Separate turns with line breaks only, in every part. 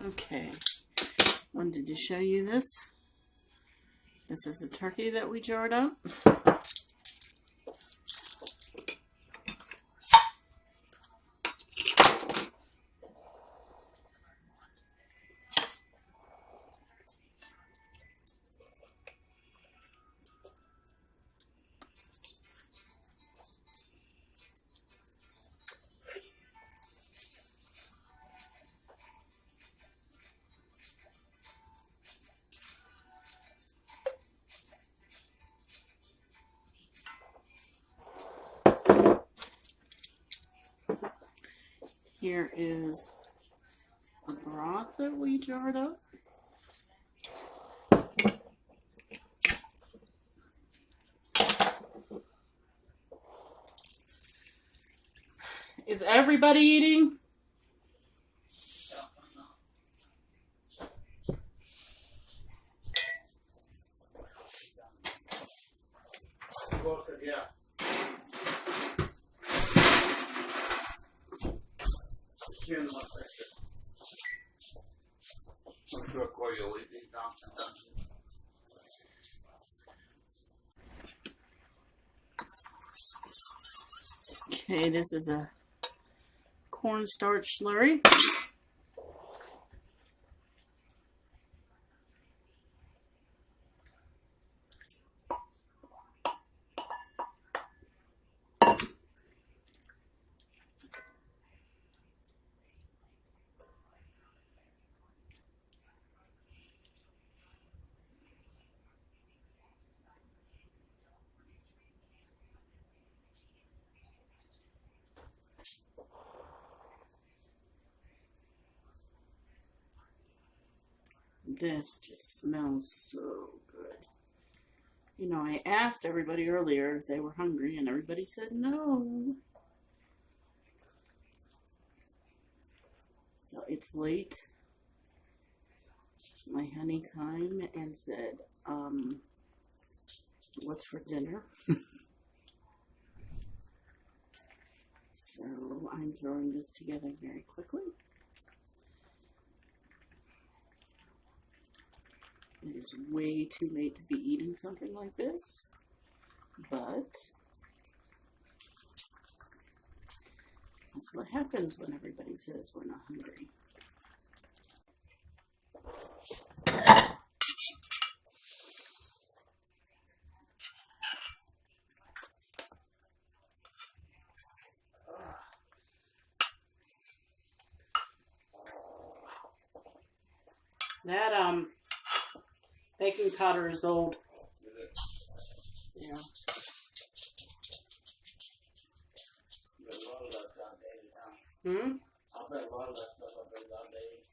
Okay, wanted to show you this. This is the turkey that we jarred up. Here is a broth that we jarred up. Is everybody eating?
Yeah. I'm sure Corey will eat these down.
Okay, this is a cornstarch slurry. This just smells so good. You know, I asked everybody earlier if they were hungry, and everybody said no. So it's late. My honey came and said, what's for dinner? So I'm throwing this together very quickly. It is way too late to be eating something like this, but that's what happens when everybody says we're not hungry. That baking powder is old. Yeah.
I bet a lot of that stuff I've been outdated.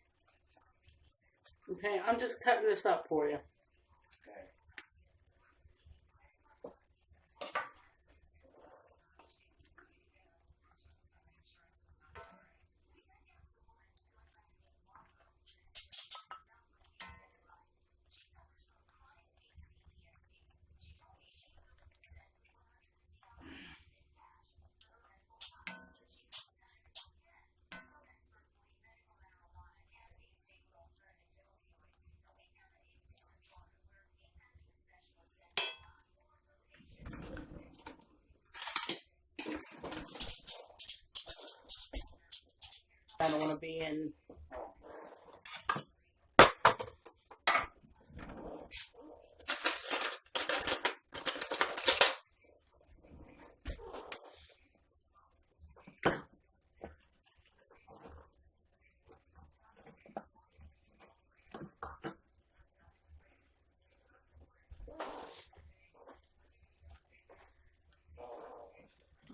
Okay, I'm just cutting this up for you.
Okay.
I don't want to be in.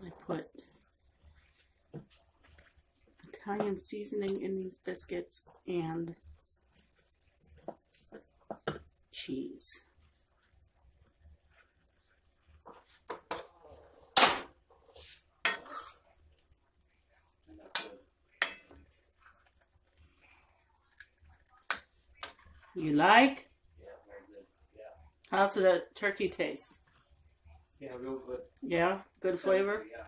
I put Italian seasoning in these biscuits and cheese. You like?
Yeah, very good. Yeah.
How's the turkey taste?
Yeah, real good.
Yeah, good flavor?
Yeah.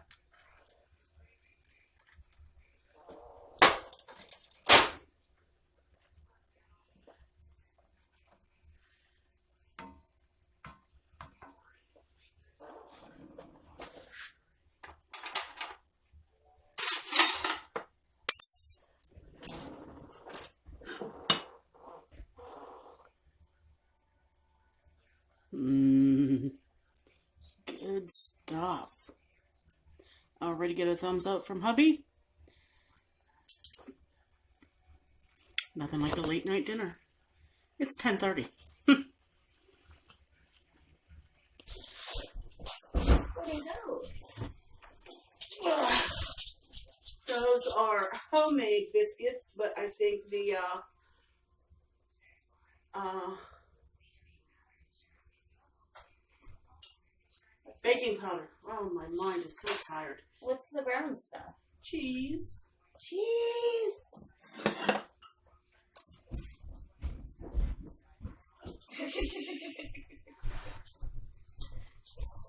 stuff. Ready to get a thumbs up from hubby? Nothing like a late night dinner. It's 10:30.
What are those?
Those are homemade biscuits, but I think the baking powder. Oh, my mind is so tired.
What's the brown stuff?
Cheese.
Cheese!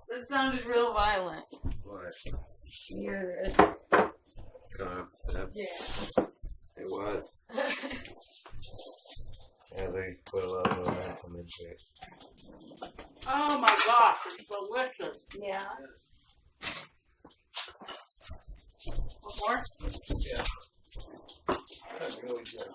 That sounded real violent.
What?
You're...
Concept.
Yeah.
It was. Yeah, they put a lot of momentum into it.
Oh my gosh, it's delicious.
Yeah.
One more?
Yeah. That's really good.